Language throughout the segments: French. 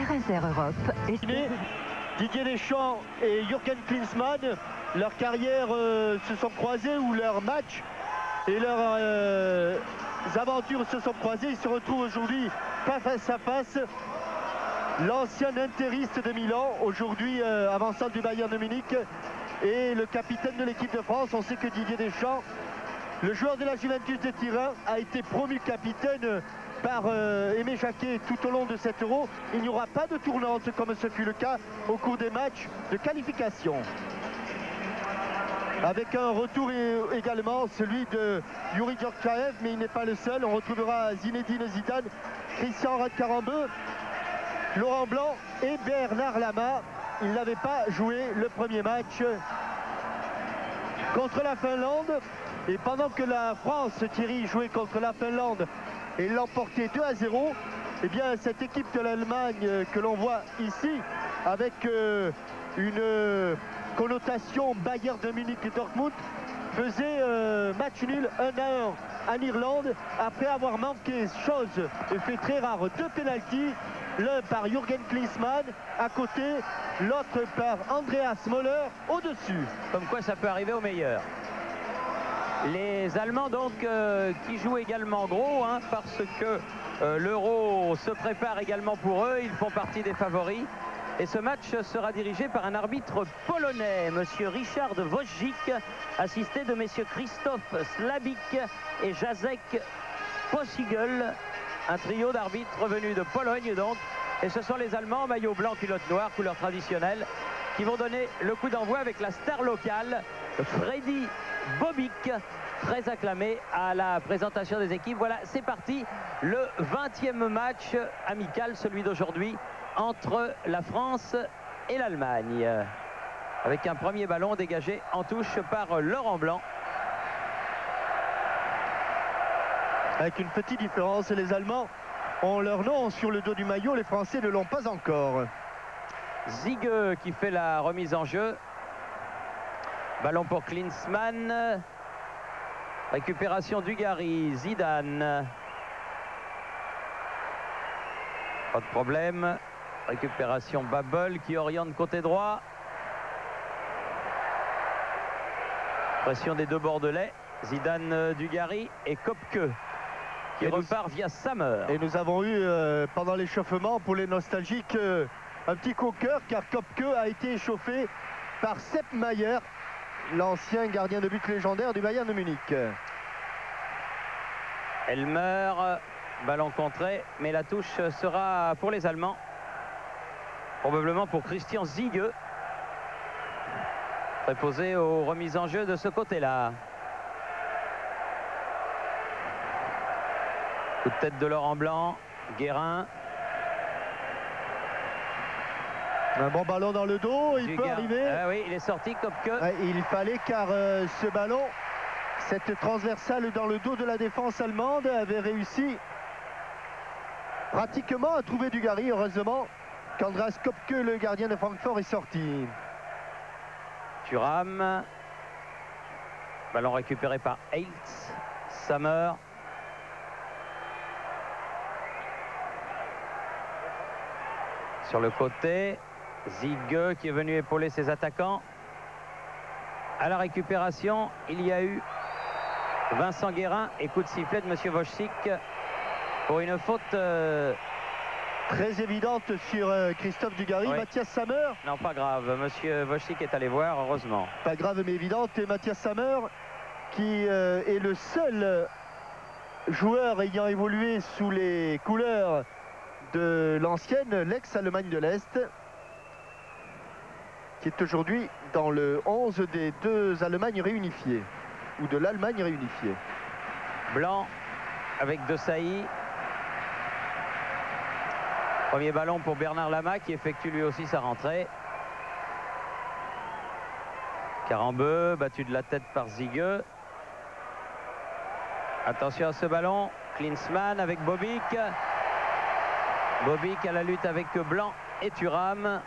RSR Europe. Didier Deschamps et Jürgen Klinsmann, leur carrière se sont croisées, ou leur match et leurs aventures se sont croisées. Ils se retrouvent aujourd'hui pas face à face. L'ancien interiste de Milan, aujourd'hui avançant du Bayern de Munich, et le capitaine de l'équipe de France. On sait que Didier Deschamps, le joueur de la Juventus de Turin, a été promu capitaine par Aimé Jacquet tout au long de cet Euro. Il n'y aura pas de tournante comme ce fut le cas au cours des matchs de qualification. Avec un retour également, celui de Youri Djorkaeff, mais il n'est pas le seul. On retrouvera Zinedine Zidane, Christian Radkarambeu, Laurent Blanc et Bernard Lama. Il n'avait pas joué le premier match contre la Finlande. Et pendant que la France, Thierry, jouait contre la Finlande et l'emportait 2-0, eh bien cette équipe de l'Allemagne que l'on voit ici, avec une connotation Bayern de Munich et Dortmund, faisait match nul 1-1 en Irlande, après avoir manqué, chose fait très rare, 2 pénaltys, l'un par Jürgen Klinsmann à côté, l'autre par Andreas Möller au-dessus. Comme quoi ça peut arriver au meilleur. Les Allemands donc qui jouent également gros, hein, parce que l'Euro se prépare également pour eux, ils font partie des favoris. Et ce match sera dirigé par un arbitre polonais, monsieur Richard Wojcik, assisté de messieurs Christophe Slabik et Jacek Posigel, un trio d'arbitres venus de Pologne donc. Et ce sont les Allemands, maillot blanc, culotte noire, couleur traditionnelle, qui vont donner le coup d'envoi avec la star locale, Freddy Bobic, très acclamé à la présentation des équipes. Voilà, c'est parti, le 20e match amical, celui d'aujourd'hui, entre la France et l'Allemagne. Avec un premier ballon dégagé en touche par Laurent Blanc. Avec une petite différence, les Allemands ont leur nom sur le dos du maillot, les Français ne l'ont pas encore. Ziege qui fait la remise en jeu. Ballon pour Klinsmann. Récupération Dugarry, Zidane. Pas de problème. Récupération Babel qui oriente côté droit. Pression des deux Bordelais. Zidane, Dugarry et Kopke qui repart via Sammer. Et nous avons eu pendant l'échauffement, pour les nostalgiques, un petit coup au cœur, car Kopke a été échauffé par Sepp Maier, l'ancien gardien de but légendaire du Bayern de Munich. Elmer, ballon contré, mais la touche sera pour les Allemands. Probablement pour Christian Ziege. Préposé aux remises en jeu de ce côté-là. Coup de tête de Laurent Blanc, Guérin. Un bon ballon dans le dos, il peut arriver. Ah oui, il est sorti, Kopke. Il fallait, car ce ballon, cette transversale dans le dos de la défense allemande, avait réussi pratiquement à trouver Dugarry, heureusement qu'Andreas Kopke, le gardien de Francfort, est sorti. Thuram. Ballon récupéré par Heitz. Sammer. Sur le côté, Ziege qui est venu épauler ses attaquants. À la récupération, il y a eu Vincent Guérin et coup de sifflet de monsieur Wojcik pour une faute très évidente sur Christophe Dugarry. Oui. Mathias Sammer. Non, pas grave. Monsieur Wojcik est allé voir, heureusement. Pas grave, mais évidente. Et Mathias Sammer, qui est le seul joueur ayant évolué sous les couleurs de l'ancienne, l'ex-Allemagne de l'Est, qui est aujourd'hui dans le 11 des deux Allemagnes réunifiées, ou de l'Allemagne réunifiée. Blanc avec De Sailly. Premier ballon pour Bernard Lama qui effectue lui aussi sa rentrée. Karambeu battu de la tête par Ziege. Attention à ce ballon. Klinsmann avec Bobic. Bobic à la lutte avec Blanc et Thuram.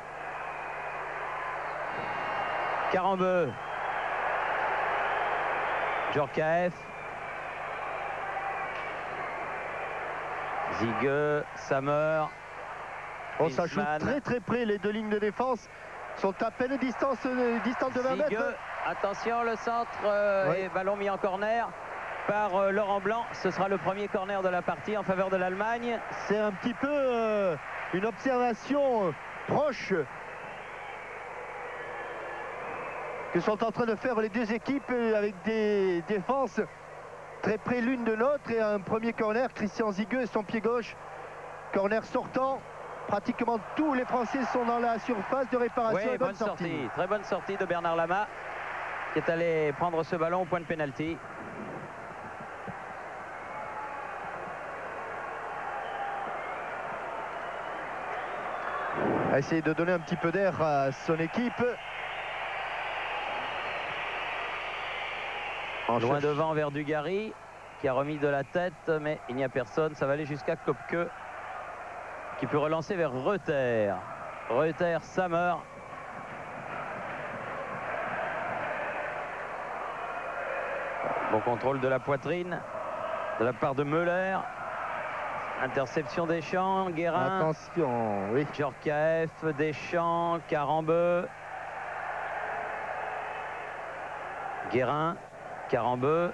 Karambeu. Djorkaeff. Ziege, Sammer. On s'ajoute très près, les deux lignes de défense sont à peine distance de 20 mètres. Attention, le centre et ballon mis en corner par Laurent Blanc. Ce sera le premier corner de la partie en faveur de l'Allemagne. C'est un petit peu une observation proche que sont en train de faire les deux équipes avec des défenses très près l'une de l'autre et un premier corner. Christian Zigueux et son pied gauche. Corner sortant. Pratiquement tous les Français sont dans la surface de réparation. Oui, bonne sortie. Très bonne sortie de Bernard Lama qui est allé prendre ce ballon au point de pénalty. A essayer de donner un petit peu d'air à son équipe. Loin devant vers Dugarry qui a remis de la tête, mais il n'y a personne. Ça va aller jusqu'à Kopke qui peut relancer vers Reuter. Reuter, Sammer. Bon contrôle de la poitrine de la part de Müller. Interception Deschamps, Guérin. Attention, oui. Djorkaeff, Deschamps, Karambeu. Guérin, Karambeu.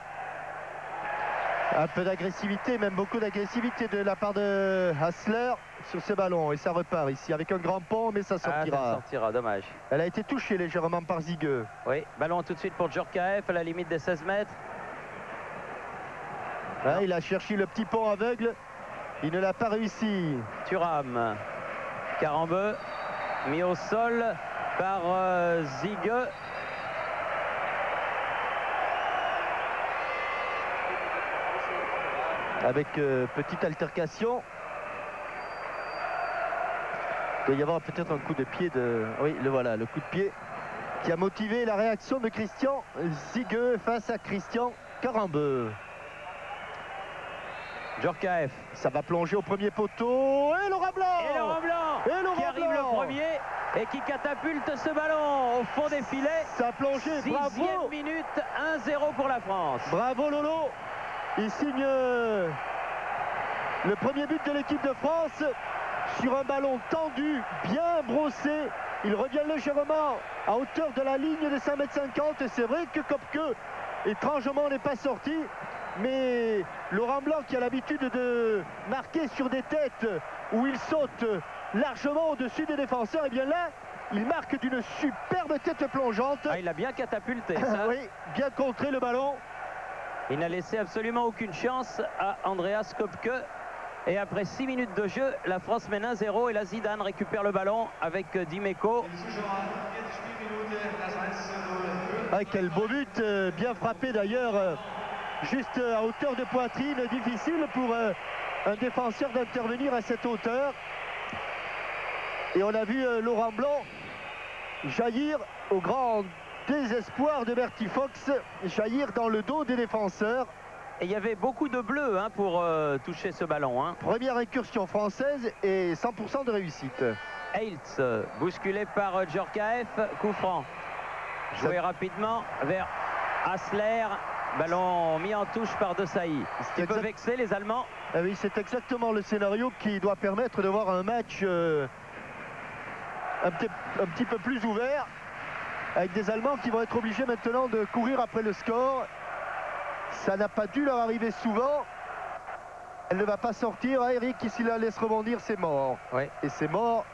Un peu d'agressivité, même beaucoup d'agressivité de la part de Hassler sur ce ballon. Et ça repart ici avec un grand pont, mais ça sortira. Ça sortira, dommage. Elle a été touchée légèrement par Zigueux. Oui, ballon tout de suite pour Djorkaeff à la limite des 16 mètres. Là, il a cherché le petit pont aveugle. Il ne l'a pas réussi. Thuram. Karambeu mis au sol par Zigueux. Avec petite altercation. Il doit y avoir peut-être un coup de pied de... Oui, le voilà, le coup de pied qui a motivé la réaction de Christian Zigueux face à Christian Karambeu. Djorkaeff. Ça va plonger au premier poteau. Et Laurent Blanc. Et Laurent Blanc qui arrive le premier et qui catapulte ce ballon au fond des filets. Ça a plongé, bravo. 6e minute, 1-0 pour la France. Bravo Lolo. Il signe le premier but de l'équipe de France sur un ballon tendu, bien brossé. Il revient légèrement à hauteur de la ligne de 5,50 m. C'est vrai que Kopke, étrangement, n'est pas sorti. Mais Laurent Blanc, qui a l'habitude de marquer sur des têtes où il saute largement au-dessus des défenseurs, et bien là, il marque d'une superbe tête plongeante. Ah, il a bien catapulté ça. Oui, bien contré le ballon. Il n'a laissé absolument aucune chance à Andreas Kopke. Et après 6 minutes de jeu, la France mène 1-0 et la Zidane récupère le ballon avec Dimeco. Ah, quel beau but, bien frappé d'ailleurs, juste à hauteur de poitrine. Difficile pour un défenseur d'intervenir à cette hauteur. Et on a vu Laurent Blanc jaillir au grand désespoir de Bertie Fox, jaillir dans le dos des défenseurs. Et il y avait beaucoup de bleu pour toucher ce ballon. Première incursion française et 100% de réussite. Heiltz, bousculé par Djorkaeff, coup franc. Joué rapidement vers Hassler. Ballon mis en touche par Desailly. Qui peut vexer les Allemands. Ah oui, c'est exactement le scénario qui doit permettre de voir un match un petit peu plus ouvert, avec des Allemands qui vont être obligés maintenant de courir après le score. Ça n'a pas dû leur arriver souvent. Elle ne va pas sortir. Eric, qui s'il la laisse rebondir, c'est mort. Oui. Et c'est mort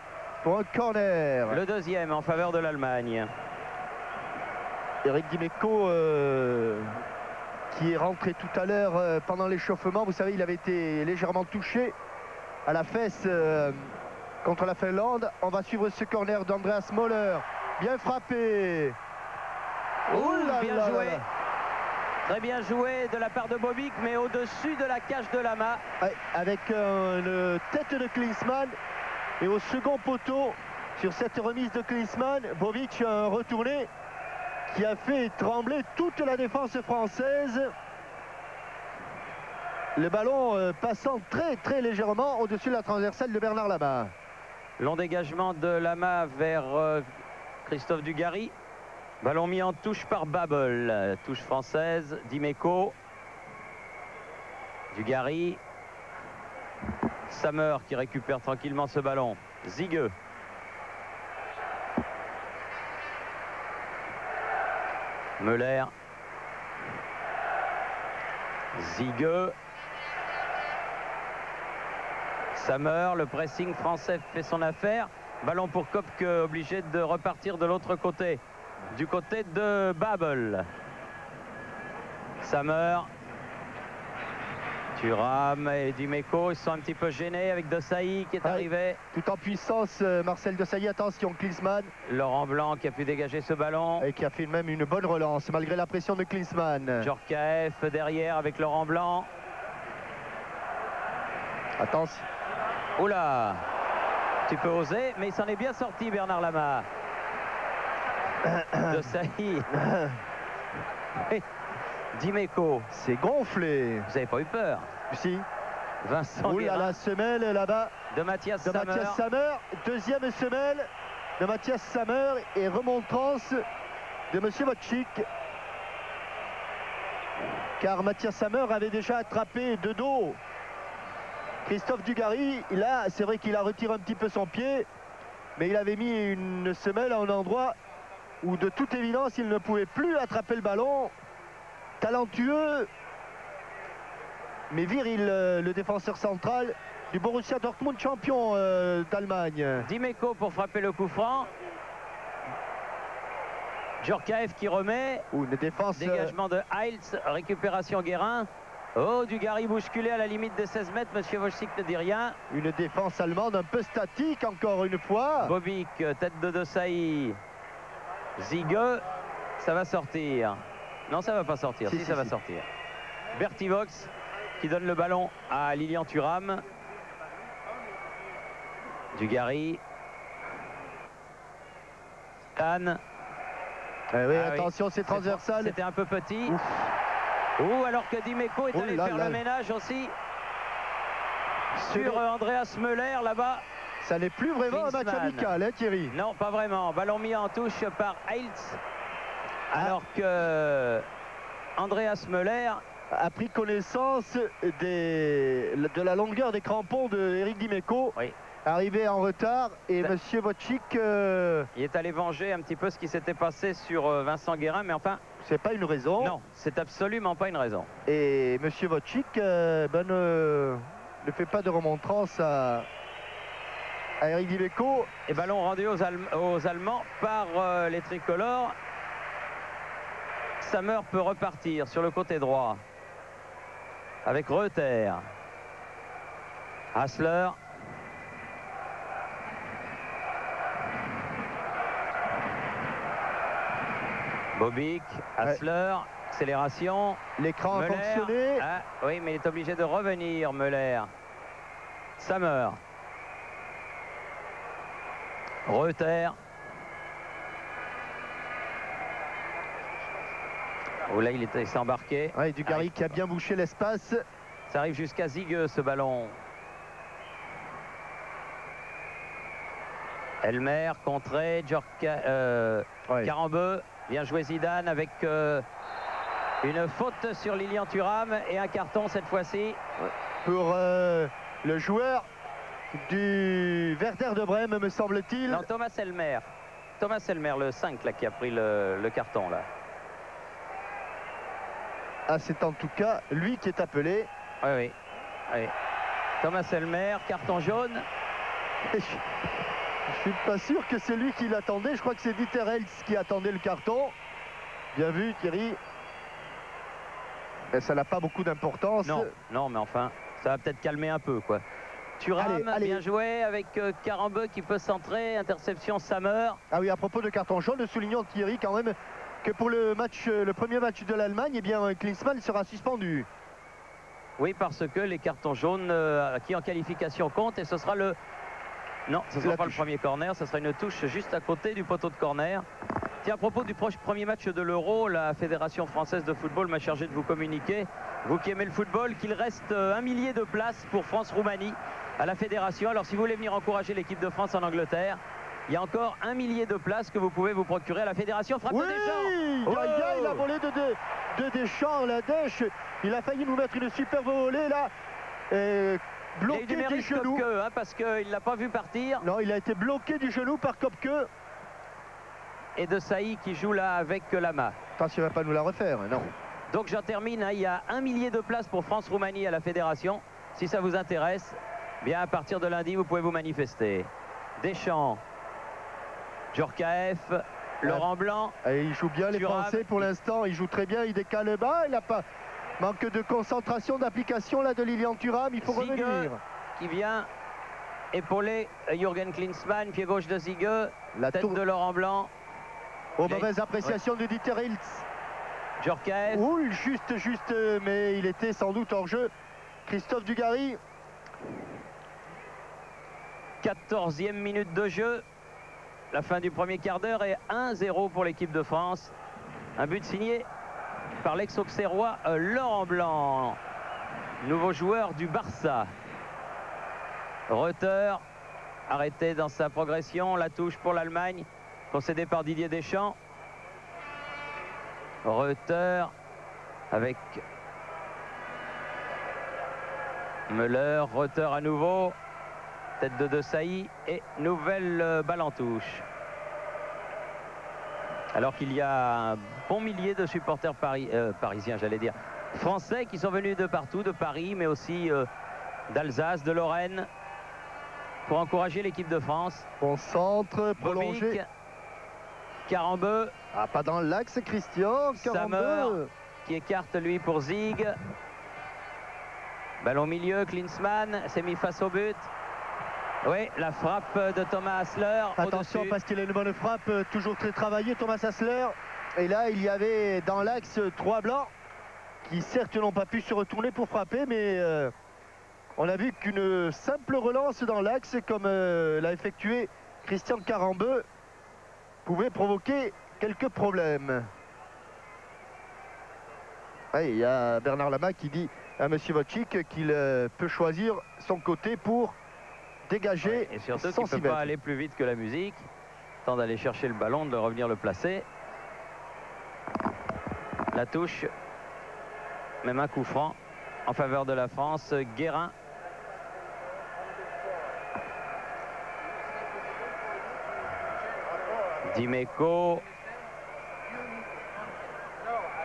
pour un corner. Le deuxième en faveur de l'Allemagne. Eric Dimeco qui est rentré tout à l'heure pendant l'échauffement. Vous savez, il avait été légèrement touché à la fesse contre la Finlande. On va suivre ce corner d'Andreas Möller. Bien frappé. Bien joué. Très bien joué de la part de Bobic, mais au-dessus de la cage de Lama. Avec une tête de Klinsmann. Et au second poteau, sur cette remise de Klinsmann, Bobic a retourné qui a fait trembler toute la défense française. Le ballon passant très légèrement au-dessus de la transversale de Bernard Lama. Long dégagement de Lama vers Christophe Dugarry. Ballon mis en touche par Babel. Touche française, Dimeco. Dugarry. Sammer qui récupère tranquillement ce ballon. Zigueux. Müller. Zigueux. Sammer, le pressing français fait son affaire. Ballon pour Kopk, obligé de repartir de l'autre côté. Du côté de Babel. Sammer. Thuram et Dimeco, ils sont un petit peu gênés avec Desailly qui est arrivé. Tout en puissance, Marcel Desailly, attention, Klinsmann. Laurent Blanc qui a pu dégager ce ballon. Et qui a fait même une bonne relance, malgré la pression de Klinsmann. Djorkaeff derrière avec Laurent Blanc. Attention. Oula, tu peux oser, mais il s'en est bien sorti, Bernard Lama. Desailly. Dimeco. C'est gonflé. Vous n'avez pas eu peur? Si. Vincent Guérin. La semelle là-bas de Mathias Sammer. Deuxième semelle de Mathias Sammer et remontrance de Monsieur Wojcik. Car Mathias Sammer avait déjà attrapé de dos Christophe Dugarry. Là, c'est vrai qu'il a retiré un petit peu son pied, mais il avait mis une semelle à un endroit où de toute évidence il ne pouvait plus attraper le ballon. Talentueux mais viril, le défenseur central du Borussia Dortmund, champion d'Allemagne. Dimeco pour frapper le coup franc. Djorkaeff qui remet. Une défense. Dégagement de Heiltz, récupération Guérin. Oh, Dugarry bousculé à la limite des 16 mètres. Monsieur Wojcik ne dit rien. Une défense allemande un peu statique encore une fois. Bobik, tête de Desailly. Zigueux, ça va sortir. Non, ça va pas sortir. Si, ça va sortir. Bertivox qui donne le ballon à Lilian Thuram. Dugarry. Anne. Oui, attention, c'est transversal. C'était un peu petit. Alors que Dimeco est allé faire le ménage aussi sur Andreas Müller là-bas. Ça n'est plus vraiment un match amical, hein, Thierry? Non, pas vraiment. Ballon mis en touche par Heiltz. Alors que Andreas Müller a pris connaissance de la longueur des crampons de Eric Dimeco. Oui. Arrivé en retard et Monsieur Wojcik il est allé venger un petit peu ce qui s'était passé sur Vincent Guérin, mais enfin c'est pas une raison. Non, c'est absolument pas une raison. Et Monsieur Wojcik ne fait pas de remontrance à Eric Dimeco. Et ballon rendu aux Allemands par les tricolores. Sammer peut repartir sur le côté droit avec Reuter. Hassler. Bobik, Hassler, accélération. L'écran a fonctionné. Ah, oui, mais il est obligé de revenir, Müller. Sammer. Reuter. Oh là, il s'est embarqué. Oui, Dugarry qui a bien bouché l'espace. Ça arrive jusqu'à Zigueux, ce ballon. Elmer, contré, Carambeu. Bien joué Zidane avec une faute sur Lilian Thuram et un carton cette fois-ci. Pour le joueur du Werder de Brême, me semble-t-il. Non, Thomas Elmer. Thomas Elmer, le 5 là, qui a pris le carton là. Ah, c'est en tout cas lui qui est appelé. Oui. Thomas Elmer, carton jaune. Je suis pas sûr que c'est lui qui l'attendait. Je crois que c'est Dieter Heiltz qui attendait le carton. Bien vu, Thierry. Mais ça n'a pas beaucoup d'importance. Non, mais enfin, ça va peut-être calmer un peu, quoi. Thuram, bien joué avec Carambeu qui peut centrer. Interception Sammer. Ah oui, à propos de carton jaune, soulignons, Thierry, quand même, que pour le premier match de l'Allemagne, eh bien, Klinsmann sera suspendu. Oui, parce que les cartons jaunes qui en qualification comptent, et ce sera le... Non, ce ne sera pas le premier corner, ce sera une touche juste à côté du poteau de corner. Tiens, à propos du premier match de l'Euro, la Fédération française de football m'a chargé de vous communiquer, vous qui aimez le football, qu'il reste 1 millier de places pour France-Roumanie à la Fédération. Alors si vous voulez venir encourager l'équipe de France en Angleterre, il y a encore 1 millier de places que vous pouvez vous procurer à la Fédération. Frappe de Deschamps. Oh, il a volé de Deschamps, la dèche. Il a failli nous mettre une superbe volée là. bloqué du genou. Kopke, hein, parce qu'il ne l'a pas vu partir. Non, il a été bloqué du genou par Kopke. Et de Sailly qui joue là avec Lama. Attention, il ne va pas nous la refaire, non. Donc j'en termine, hein, il y a 1 millier de places pour France-Roumanie à la Fédération. Si ça vous intéresse, bien à partir de lundi, vous pouvez vous manifester. Deschamps, Djorkaeff, Laurent Blanc. Et il joue bien les Thuram. Français pour l'instant, il joue très bien, il décale bas, il n'a pas... Manque de concentration, d'application là de Lilian Thuram, il faut Ziege revenir. Qui vient épauler Jürgen Klinsmann, pied gauche de Ziege, La tête tour... de Laurent Blanc. Aux mauvaises appréciations de Dieter Hiltz. Djorkaeff. Ouh, juste, mais il était sans doute hors jeu. Christophe Dugarry. 14e minute de jeu. La fin du premier quart d'heure est 1-0 pour l'équipe de France. Un but signé par l'ex-auxerrois Laurent Blanc, nouveau joueur du Barça. Reuter arrêté dans sa progression. La touche pour l'Allemagne, concédée par Didier Deschamps. Reuter avec Müller. Reuter à nouveau. Tête de Sailly et nouvelle balle en touche. Alors qu'il y a un bon millier de supporters parisiens, j'allais dire, français qui sont venus de partout, de Paris, mais aussi d'Alsace, de Lorraine, pour encourager l'équipe de France. Bon centre, prolongé. Bobic, Carambeu. Ah, pas dans l'axe, Christian. Sammer qui écarte lui pour Ziege. Ballon milieu, Klinsmann s'est mis face au but. Oui, la frappe de Thomas Hasler. Attention parce qu'il a une bonne frappe, toujours très travaillé Thomas Hasler. Et là il y avait dans l'axe 3 blancs qui certes n'ont pas pu se retourner pour frapper, mais on a vu qu'une simple relance dans l'axe comme l'a effectué Christian Carambeu pouvait provoquer quelques problèmes. Ouais, il y a Bernard Lama qui dit à Monsieur Wojcik qu'il peut choisir son côté pour dégager. Et surtout qu'il ne peut pas aller plus vite que la musique. Temps d'aller chercher le ballon, de revenir le placer. La touche, même un coup franc en faveur de la France. Guérin. Dimeco.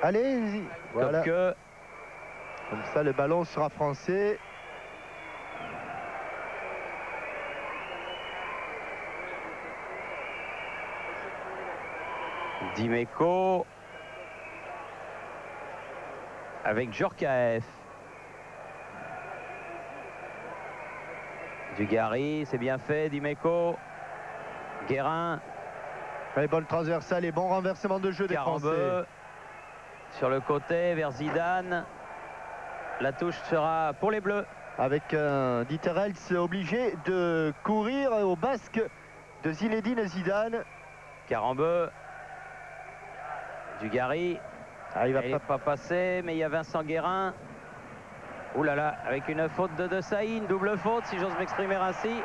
Allez-y. Voilà. Kopke. Comme ça le ballon sera français. Dimeco avec Djorkaeff. Dugarry, c'est bien fait. Dimeco. Guérin. Allez, bonne transversale et bon renversement de jeu des Français. Sur le côté vers Zidane. La touche sera pour les Bleus. Avec Dieter Hiltz obligé de courir au basque de Zinedine Zidane. Carambeu. Dugarry. Il va pas passer, mais il y a Vincent Guérin. Ouh là là, avec une faute de Sailly, une double faute, si j'ose m'exprimer ainsi.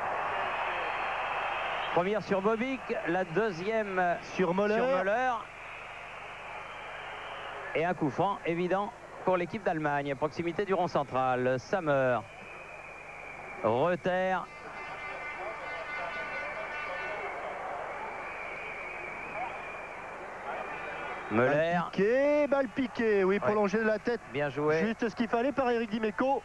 Première sur Bobic, la deuxième sur Müller. Et un coup franc évident pour l'équipe d'Allemagne, à proximité du rond central. Sammer. Reuter. Müller. Balle piquée, oui, prolongé de la tête. Bien joué. Juste ce qu'il fallait par Eric Dimeco.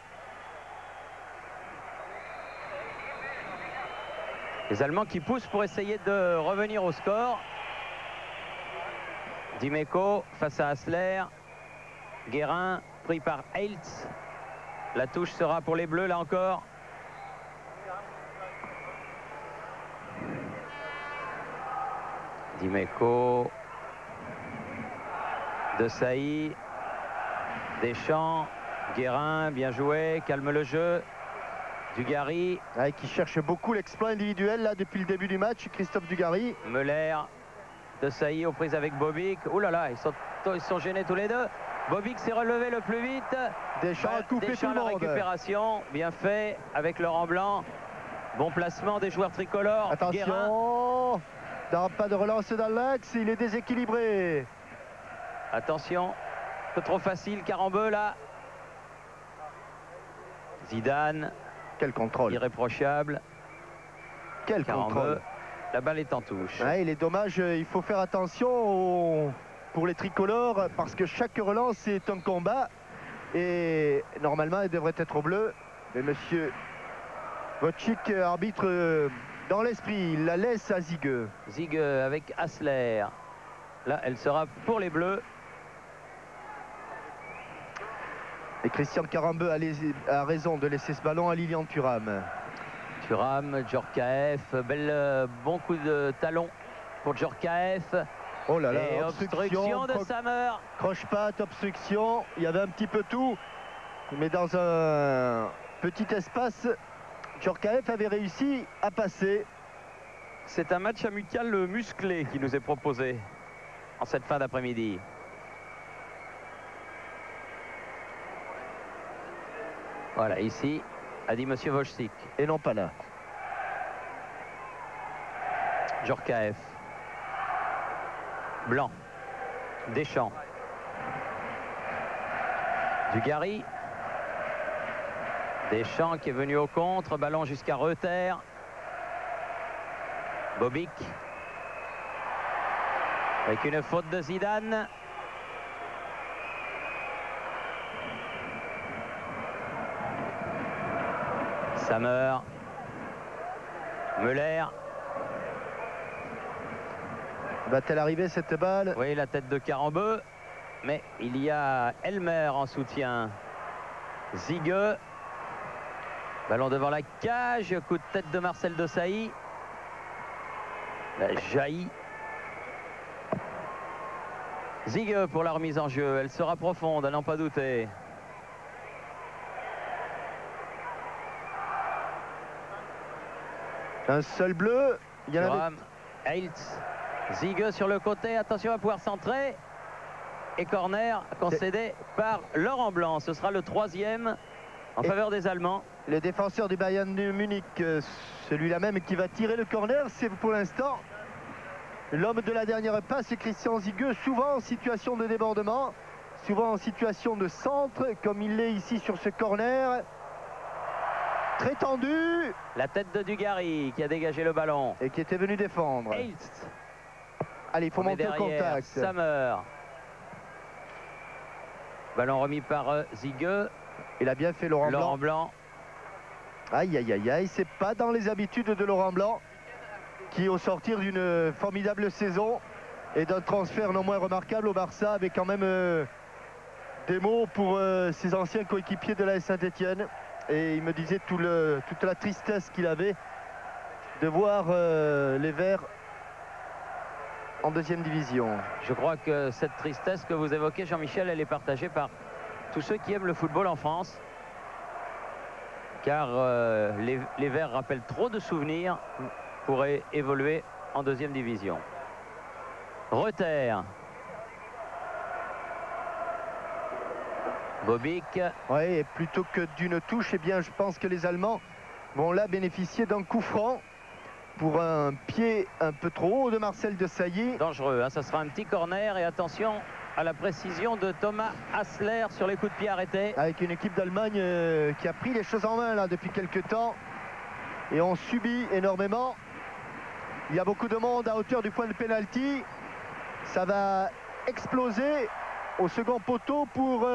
Les Allemands qui poussent pour essayer de revenir au score. Dimeco face à Hasler. Guérin pris par Hiltz. La touche sera pour les Bleus là encore. Dimeco. De Sailly. Deschamps. Guérin, bien joué, calme le jeu. Dugarry. Qui cherche beaucoup l'exploit individuel là depuis le début du match, Christophe Dugarry. Müller. De Sailly aux prises avec Bobic. Ouh là là, ils sont gênés tous les deux. Bobic s'est relevé le plus vite. Deschamps a coupé tout le la monde. Récupération, bien fait avec Laurent Blanc. Bon placement des joueurs tricolores. Attention, pas de relance dans l'axe, il est déséquilibré. Attention, un peu trop facile, Carambeu là. Zidane, Quel contrôle. Irréprochable. Quel contrôle. La balle est en touche. Ouais, il est dommage, il faut faire attention pour les tricolores parce que chaque relance est un combat et normalement il devrait être au bleu. Mais monsieur Wojcik, arbitre dans l'esprit, il la laisse à Zigueux. Zigueux avec Hassler. Là, elle sera pour les bleus. Et Christian Karambeu a raison de laisser ce ballon à Lilian Thuram. Thuram, Djorkaeff, bon coup de talon pour Djorkaeff. Oh là là, et obstruction de Samer. Croche-patte, obstruction, il y avait un petit peu tout. Mais dans un petit espace, Djorkaeff avait réussi à passer. C'est un match amical musclé qui nous est proposé en cette fin d'après-midi. Voilà, ici, a dit monsieur Wojcik. Et non pas là. Djorkaeff. Blanc. Deschamps. Dugarry. Deschamps qui est venu au contre. Ballon jusqu'à Reuter. Bobic. Avec une faute de Zidane. Samer. Müller. Va-t-elle arriver cette balle? Oui, la tête de Karambeu. Mais il y a Elmer en soutien. Zigueux. Ballon devant la cage. Coup de tête de Marcel Desailly. La jaillit. Zigueux pour la remise en jeu. Elle sera profonde, à n'en pas douter. Un seul bleu. Il y en Thuram, Heiltz, Zigueux sur le côté. Attention à pouvoir centrer. Et corner concédé par Laurent Blanc. Ce sera le 3e en faveur des Allemands. Le défenseur du Bayern de Munich, celui-là même qui va tirer le corner, c'est pour l'instant l'homme de la dernière passe, c'est Christian Zigueux, souvent en situation de débordement, souvent en situation de centre, comme il l'est ici sur ce corner. Très tendu. La tête de Dugarry qui a dégagé le ballon. Et qui était venu défendre. Heiltz. Allez, il faut monter au contact. Samer. Ballon remis par Zigueux. Il a bien fait Laurent Blanc. Aïe, aïe, aïe, aïe. C'est pas dans les habitudes de Laurent Blanc, qui au sortir d'une formidable saison et d'un transfert non moins remarquable au Barça, avait quand même des mots pour ses anciens coéquipiers de l'AS Saint-Etienne. Et il me disait toute la tristesse qu'il avait de voir les Verts en 2e division. Je crois que cette tristesse que vous évoquez, Jean-Michel, elle est partagée par tous ceux qui aiment le football en France. Car les Verts rappellent trop de souvenirs pour évoluer en 2e division. Reuter. Bobic. Oui, et plutôt que d'une touche, eh bien, je pense que les Allemands vont là bénéficier d'un coup franc pour un pied un peu trop haut de Marcel Desailly. Dangereux, hein, ça sera un petit corner et attention à la précision de Thomas Hassler sur les coups de pied arrêtés. Avec une équipe d'Allemagne qui a pris les choses en main là depuis quelques temps et on subit énormément. Il y a beaucoup de monde à hauteur du point de pénalty. Ça va exploser au second poteau pour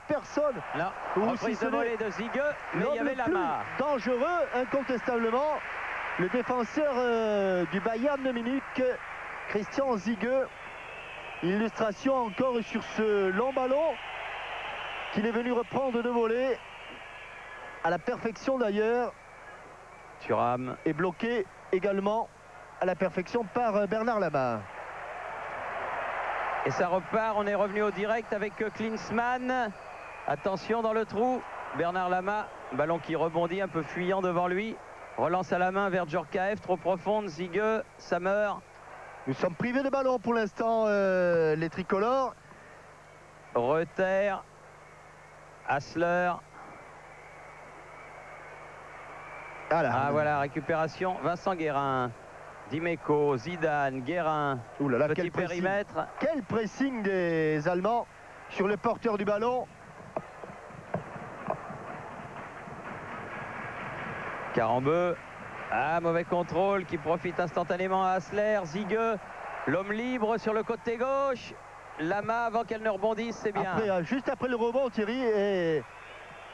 personne. Là, reprise de volée de Zigueux, mais il y avait Lama. Dangereux, incontestablement, le défenseur du Bayern de Munich, Christian Zigueux. Illustration encore sur ce long ballon qu'il est venu reprendre de volée à la perfection d'ailleurs. Thuram est bloqué également à la perfection par Bernard Lama. Et ça repart, on est revenu au direct avec Klinsmann. Attention dans le trou, Bernard Lama, ballon qui rebondit un peu fuyant devant lui. Relance à la main vers Djorkaeff, trop profonde, Zigueux, Samer. Nous sommes privés de ballon pour l'instant, les tricolores. Reuter, Hassler. Voilà, récupération, Vincent Guérin. Dimeco, Zidane, Guérin. Ouh là là, petit périmètre. Quel pressing des Allemands sur le porteur du ballon. Carambeu. Ah, mauvais contrôle qui profite instantanément à Hassler. Zigueux, l'homme libre sur le côté gauche. Lama avant qu'elle ne rebondisse, c'est bien. Après, juste après le rebond, Thierry, et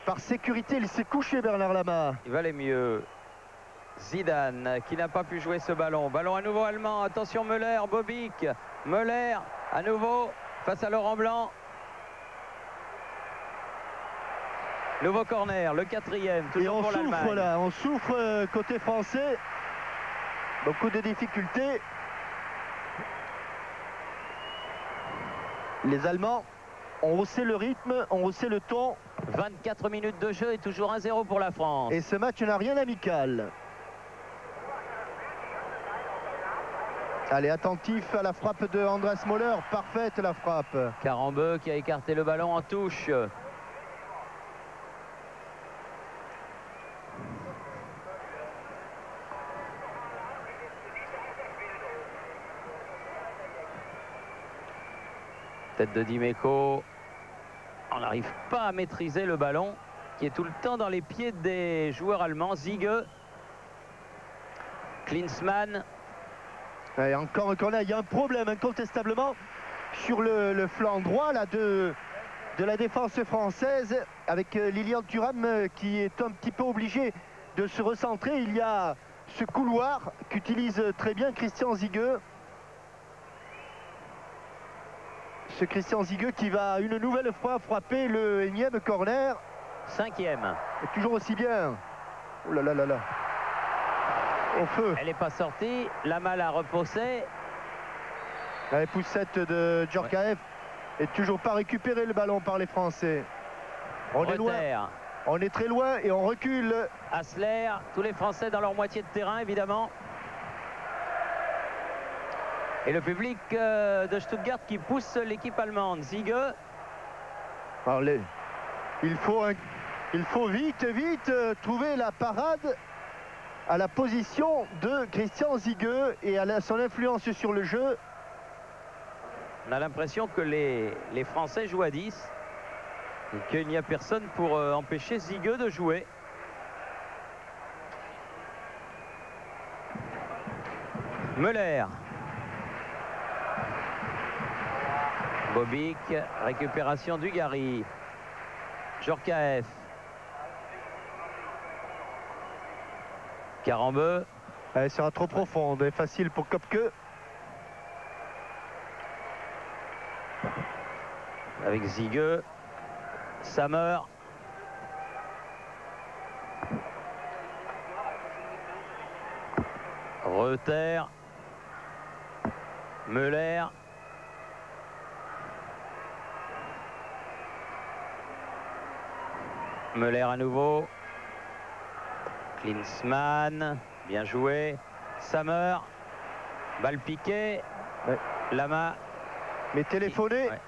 par sécurité, il s'est couché, Bernard Lama. Il valait mieux. Zidane qui n'a pas pu jouer ce ballon. Ballon à nouveau allemand. Attention Müller, Bobic. Müller à nouveau face à Laurent Blanc. Nouveau corner, le 4e. Et on pour souffre là, on souffre côté français. Beaucoup de difficultés. Les Allemands ont haussé le rythme, ont haussé le ton. 24 minutes de jeu et toujours 1-0 pour la France. Et ce match n'a rien d'amical. Allez, attentif à la frappe de Andreas Möller. Parfaite la frappe. Carambeu qui a écarté le ballon en touche. Tête de Dimeco. On n'arrive pas à maîtriser le ballon qui est tout le temps dans les pieds des joueurs allemands. Zigueux. Klinsmann. Et encore un corner. Il y a un problème incontestablement sur le flanc droit là, de la défense française avec Lilian Thuram qui est un petit peu obligé de se recentrer. Il y a ce couloir qu'utilise très bien Christian Zigueux. Ce Christian Zigueux qui va une nouvelle fois frapper le énième corner. 5e. Et toujours aussi bien. Oh là là là là. Au feu. Elle n'est pas sortie. Lama l'a repoussée. La poussette de Djorkaeff. Et toujours pas récupéré le ballon par les Français. On est loin. On est très loin et on recule. Hassler, tous les Français dans leur moitié de terrain évidemment. Et le public de Stuttgart qui pousse l'équipe allemande. Zigueux. Parlez. Il faut vite trouver la parade à la position de Christian Zigueux et à son influence sur le jeu. On a l'impression que les Français jouent à 10 et qu'il n'y a personne pour empêcher Zigueux de jouer. Müller. Bobic, récupération du Gary. Djorkaeff. Carambeu. Elle sera trop profonde et facile pour Kopke. Avec Zigueux. Sammer. Reuter. Müller. Müller à nouveau. Klinsmann, bien joué. Sammer, balle piquée. Ouais. Lama. Mais téléphoné. Ouais.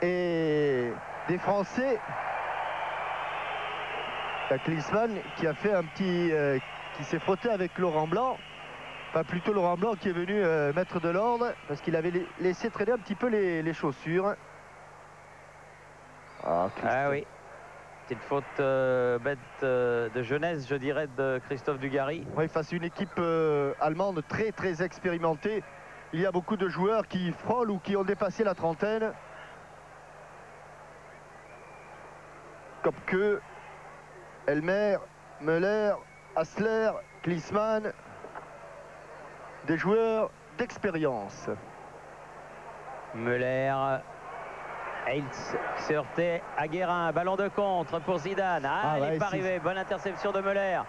Et des Français. Klinsmann qui a fait un petit. Qui s'est frotté avec Laurent Blanc. Pas plutôt Laurent Blanc qui est venu mettre de l'ordre parce qu'il avait laissé traîner un petit peu les chaussures. Ah oui. Petite faute bête de jeunesse, je dirais, de Christophe Dugarry. Oui, face à une équipe allemande très expérimentée. Il y a beaucoup de joueurs qui frôlent ou qui ont dépassé la trentaine. Kopke, Elmer, Müller, Hassler, Klinsmann. Des joueurs d'expérience. Müller. Heiltz s'est heurté à Guérin. Ballon de contre pour Zidane. Il n'est pas arrivé. Bonne interception de Müller.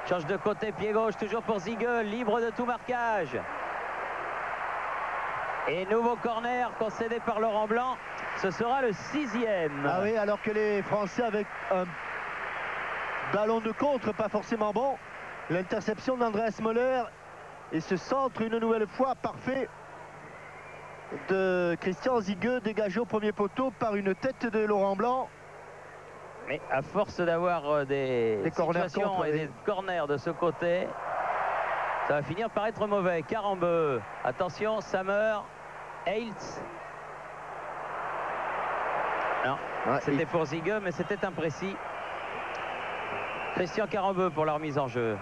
Change de côté, pied gauche, toujours pour Zigueux. Libre de tout marquage. Et nouveau corner concédé par Laurent Blanc. Ce sera le 6e. Ah oui, alors que les Français avec un ballon de contre pas forcément bon. L'interception d'Andreas Möller. Et ce centre une nouvelle fois parfait de Christian Zigueux, dégagé au premier poteau par une tête de Laurent Blanc. Mais à force d'avoir des situations et des corners de ce côté, ça va finir par être mauvais. Carambeu, attention, Sammer, Heiltz. Non, c'était pour Zigueux, mais c'était imprécis. Christian Carambeu pour la remise en jeu.